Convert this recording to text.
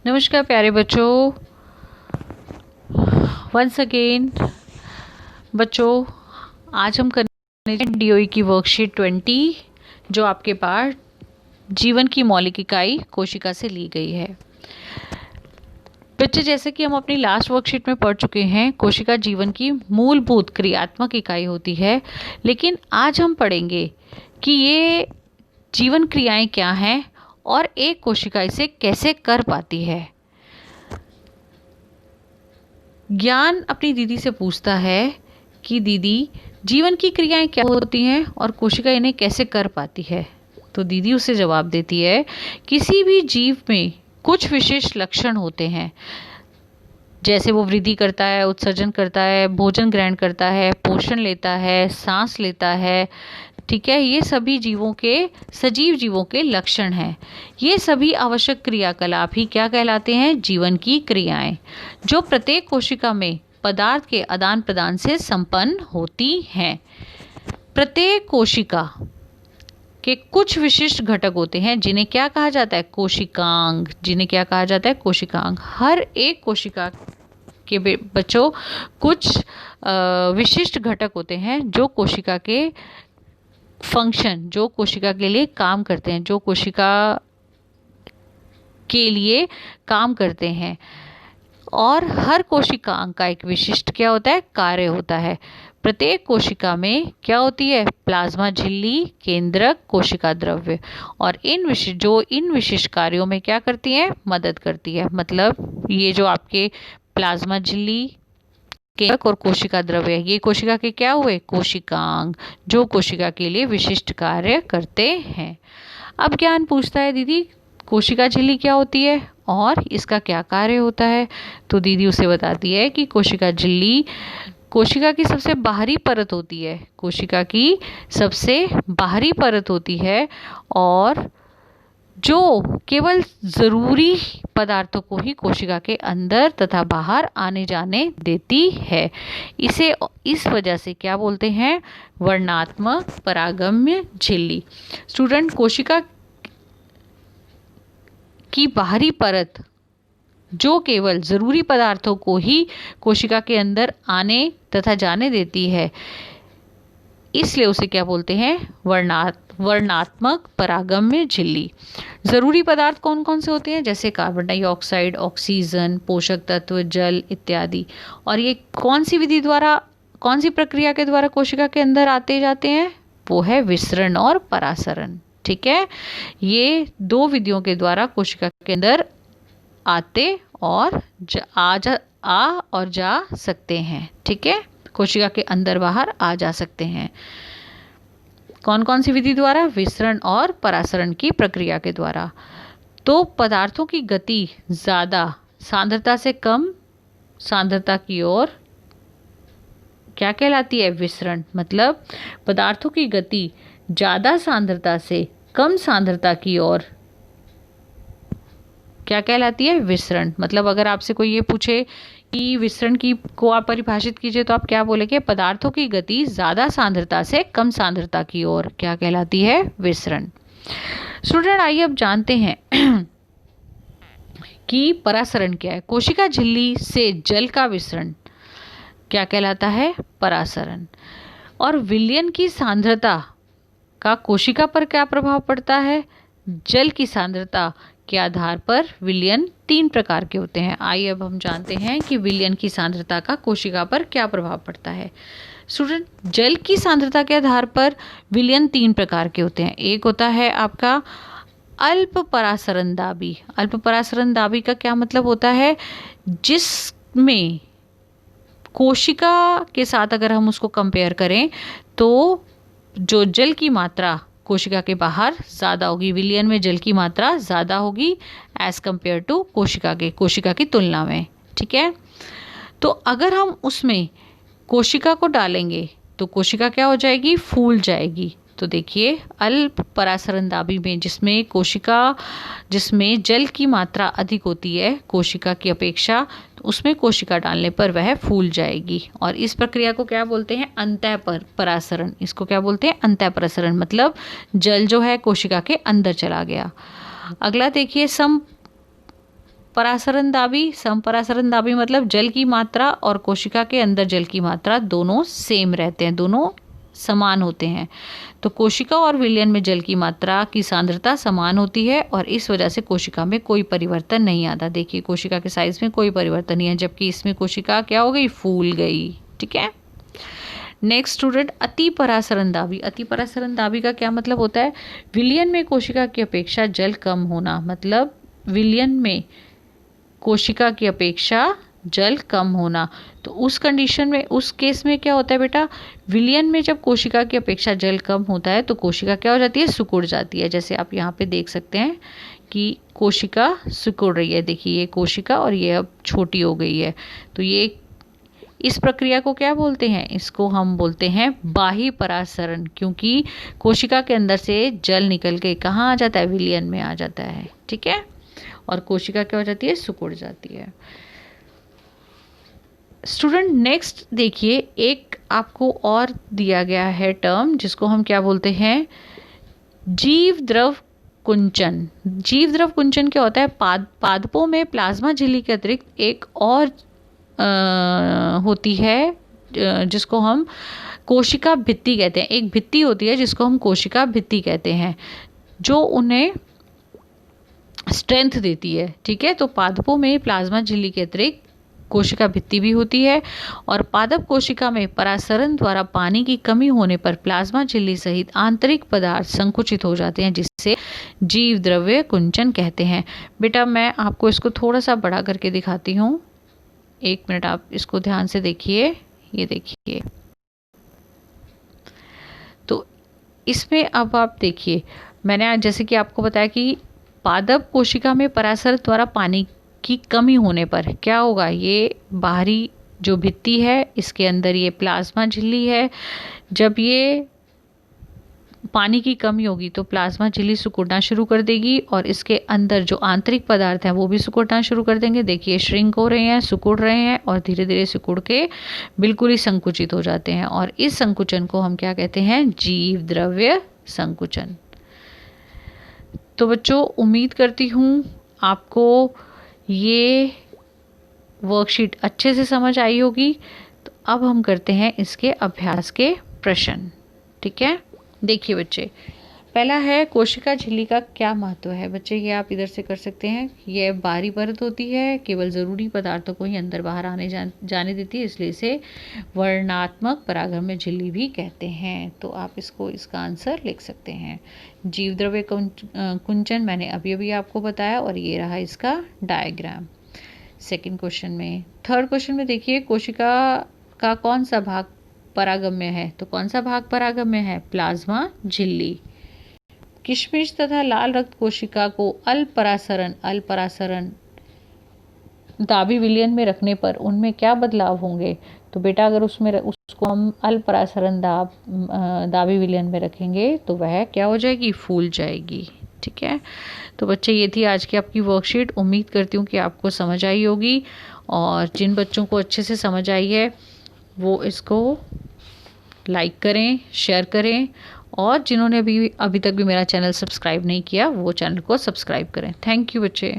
नमस्कार प्यारे बच्चों, वंस अगेन बच्चों, आज हम करने डीओई की वर्कशीट 20 जो आपके पास जीवन की मौलिक इकाई कोशिका से ली गई है। बच्चे, जैसे कि हम अपनी लास्ट वर्कशीट में पढ़ चुके हैं, कोशिका जीवन की मूलभूत क्रियात्मक इकाई होती है। लेकिन आज हम पढ़ेंगे कि ये जीवन क्रियाएं क्या हैं और एक कोशिका इसे कैसे कर पाती है। ज्ञान अपनी दीदी से पूछता है कि दीदी, जीवन की क्रियाएं क्या होती हैं और कोशिका इन्हें कैसे कर पाती है। तो दीदी उसे जवाब देती है, किसी भी जीव में कुछ विशेष लक्षण होते हैं, जैसे वो वृद्धि करता है, उत्सर्जन करता है, भोजन ग्रहण करता है, पोषण लेता है, सांस लेता है। ठीक है, ये सभी जीवों के, सजीव जीवों के लक्षण हैं। ये सभी आवश्यक क्रियाकलाप ही क्या कहलाते हैं? जीवन की क्रियाएं, जो प्रत्येक कोशिका में पदार्थ के आदान प्रदान से संपन्न होती हैं। प्रत्येक कोशिका के कुछ विशिष्ट घटक होते हैं जिन्हें क्या कहा जाता है? कोशिकांग। जिन्हें क्या कहा जाता है? कोशिकांग। हर एक कोशिका के बच्चों कुछ विशिष्ट घटक होते हैं जो कोशिका के फंक्शन, जो कोशिका के लिए काम करते हैं, जो कोशिका के लिए काम करते हैं। और हर कोशिकांग का एक विशिष्ट क्या होता है? कार्य होता है। प्रत्येक कोशिका में क्या होती है? प्लाज्मा झिल्ली, केंद्रक, कोशिका द्रव्य, और इन विशिष्ट कार्यों में क्या करती है? मदद करती है। मतलब ये जो आपके प्लाज्मा झिल्ली, केंद्रक और कोशिका द्रव्य, ये कोशिका के क्या हुए? कोशिकांग, जो कोशिका के लिए विशिष्ट कार्य करते हैं। अब ज्ञान पूछता है, दीदी कोशिका झिल्ली क्या होती है और इसका क्या कार्य होता है? तो दीदी उसे बताती है कि कोशिका झिल्ली कोशिका की सबसे बाहरी परत होती है। कोशिका की सबसे बाहरी परत होती है और जो केवल ज़रूरी पदार्थों को ही कोशिका के अंदर तथा बाहर आने जाने देती है। इसे इस वजह से क्या बोलते हैं? वर्णात्मक परागम्य झिल्ली। स्टूडेंट, कोशिका की बाहरी परत जो केवल ज़रूरी पदार्थों को ही कोशिका के अंदर आने तथा जाने देती है, इसलिए उसे क्या बोलते हैं? वर्णात्मक परागम्य झिल्ली। ज़रूरी पदार्थ कौन कौन से होते हैं? जैसे कार्बन डाइऑक्साइड, ऑक्सीजन, पोषक तत्व, जल इत्यादि। और ये कौन सी विधि द्वारा, कौन सी प्रक्रिया के द्वारा कोशिका के अंदर आते जाते हैं? वो है विसरण और परासरण। ठीक है, ये दो विधियों के द्वारा कोशिका के अंदर आते और आ और जा सकते हैं। ठीक है, कोशिका के अंदर बाहर आ जा सकते हैं। कौन कौन सी विधि द्वारा? विसरण और परासरण की प्रक्रिया के द्वारा। तो पदार्थों की गति ज़्यादा सांद्रता से कम सांद्रता की ओर क्या कहलाती है? विसरण। मतलब पदार्थों की गति ज़्यादा सांद्रता से कम सांद्रता की ओर क्या कहलाती है? विसरण। मतलब अगर आपसे कोई ये पूछे कि विसरण की को आप परिभाषित कीजिए, तो आप क्या बोलेंगे? पदार्थों की गति ज़्यादा सांद्रता से कम सांद्रता की ओर क्या कहलाती है? विसरण। स्टूडेंट, आइए अब जानते हैं कि परासरण क्या है। कोशिका झिल्ली से जल का विसरण क्या कहलाता है? परासरण। और विलयन की सांद्रता का कोशिका पर क्या प्रभाव पड़ता है? जल की सांद्रता के आधार पर विलयन 3 प्रकार के होते हैं। आइए अब हम जानते हैं कि विलयन की सांद्रता का कोशिका पर क्या प्रभाव पड़ता है। स्टूडेंट, जल की सांद्रता के आधार पर विलयन 3 प्रकार के होते हैं। एक होता है आपका अल्प परासरण दाबी। अल्प परासरण दाबी का क्या मतलब होता है? जिसमें कोशिका के साथ अगर हम उसको कंपेयर करें तो जो जल की मात्रा कोशिका के बाहर ज़्यादा होगी, विलयन में जल की मात्रा ज़्यादा होगी एज़ कम्पेयर टू कोशिका की तुलना में। ठीक है, तो अगर हम उसमें कोशिका को डालेंगे तो कोशिका क्या हो जाएगी? फूल जाएगी। तो देखिए, अल्प परासरण दाबी में जिसमें जल की मात्रा अधिक होती है कोशिका की अपेक्षा, तो उसमें कोशिका डालने पर वह फूल जाएगी। और इस प्रक्रिया को क्या बोलते हैं? अंतः परासरण। इसको क्या बोलते हैं? अंतः परासरण। मतलब जल जो है कोशिका के अंदर चला गया। अगला देखिए, सम समपरासरण दाबी, समपरासरण दाबी मतलब जल की मात्रा और कोशिका के अंदर जल की मात्रा दोनों सेम रहते हैं, दोनों समान होते हैं। तो कोशिका और विलयन में जल की मात्रा की सांद्रता समान होती है और इस वजह से कोशिका में कोई परिवर्तन नहीं आता। देखिए कोशिका के साइज में कोई परिवर्तन नहीं है, जबकि इसमें कोशिका क्या हो गई, फूल गई। ठीक है। नेक्स्ट स्टूडेंट, अति परासरण दाबी। अति परासरण दाबी का क्या मतलब होता है, विलयन में कोशिका की अपेक्षा जल कम होना, मतलब विलयन में कोशिका की अपेक्षा जल कम होना। तो उस कंडीशन में, उस केस में क्या होता है बेटा, विलयन में जब कोशिका की अपेक्षा जल कम होता है तो कोशिका क्या हो जाती है, सिकुड़ जाती है। जैसे आप यहाँ पे देख सकते हैं कि कोशिका सिकुड़ रही है। देखिए ये कोशिका और ये अब छोटी हो गई है। तो ये इस प्रक्रिया को क्या बोलते हैं, इसको हम बोलते हैं बाह्य परासरण, क्योंकि कोशिका के अंदर से जल निकल के कहाँ आ जाता है, विलयन में आ जाता है। ठीक है। और कोशिका क्या हो जाती है, सिकुड़ जाती है। स्टूडेंट नेक्स्ट देखिए, एक आपको और दिया गया है टर्म जिसको हम क्या बोलते हैं, जीव द्रव कुंचन। जीव द्रव कुंचन क्या होता है, पादपों में प्लाज्मा झिल्ली के अतिरिक्त एक और होती है जिसको हम कोशिका भित्ति कहते हैं। एक भित्ति होती है जिसको हम कोशिका भित्ति कहते हैं, जो उन्हें स्ट्रेंथ देती है। ठीक है। तो पादपों में प्लाज्मा झिल्ली के अतिरिक्त कोशिका भित्ति भी होती है और पादप कोशिका में परासरण द्वारा पानी की कमी होने पर प्लाज्मा झिल्ली सहित आंतरिक पदार्थ संकुचित हो जाते हैं, जिससे जीव द्रव्य कुंचन कहते हैं। बेटा मैं आपको इसको थोड़ा सा बड़ा करके दिखाती हूँ, एक मिनट आप इसको ध्यान से देखिए। ये देखिए, तो इसमें अब आप देखिए, मैंने जैसे कि आपको बताया कि पादप कोशिका में परासरण द्वारा पानी की कमी होने पर क्या होगा, ये बाहरी जो भित्ति है इसके अंदर ये प्लाज्मा झिल्ली है। जब ये पानी की कमी होगी तो प्लाज्मा झिल्ली सिकुड़ना शुरू कर देगी और इसके अंदर जो आंतरिक पदार्थ हैं वो भी सिकुड़ना शुरू कर देंगे। देखिए श्रिंक हो रहे हैं, सिकुड़ रहे हैं और धीरे धीरे सिकुड़ के बिल्कुल ही संकुचित हो जाते हैं। और इस संकुचन को हम क्या कहते हैं, जीव द्रव्य संकुचन। तो बच्चों उम्मीद करती हूँ आपको ये वर्कशीट अच्छे से समझ आई होगी। तो अब हम करते हैं इसके अभ्यास के प्रश्न। ठीक है। देखिए बच्चे, पहला है कोशिका झिल्ली का क्या महत्व है। बच्चे ये आप इधर से कर सकते हैं। ये बाहरी परत होती है, केवल ज़रूरी पदार्थों को ही अंदर बाहर आने जाने देती है, इसलिए इसे वर्णात्मक परागम्य झिल्ली भी कहते हैं। तो आप इसको, इसका आंसर लिख सकते हैं। जीव द्रव्य कुंचन मैंने अभी अभी आपको बताया और ये रहा इसका डायग्राम सेकेंड क्वेश्चन में। थर्ड क्वेश्चन में देखिए, कोशिका का कौन सा भाग परागम्य है। तो कौन सा भाग परागम्य है, प्लाज्मा झिल्ली। किशमिश तथा लाल रक्त कोशिका को अल्परासरण दाबी विलयन में रखने पर उनमें क्या बदलाव होंगे। तो बेटा अगर उसको हम अल्परासरण दाबी विलयन में रखेंगे तो वह क्या हो जाएगी, फूल जाएगी। ठीक है। तो बच्चे ये थी आज की आपकी वर्कशीट। उम्मीद करती हूँ कि आपको समझ आई होगी और जिन बच्चों को अच्छे से समझ आई है वो इसको लाइक करें, शेयर करें और जिन्होंने अभी तक भी मेरा चैनल सब्सक्राइब नहीं किया वो चैनल को सब्सक्राइब करें। थैंक यू बच्चे।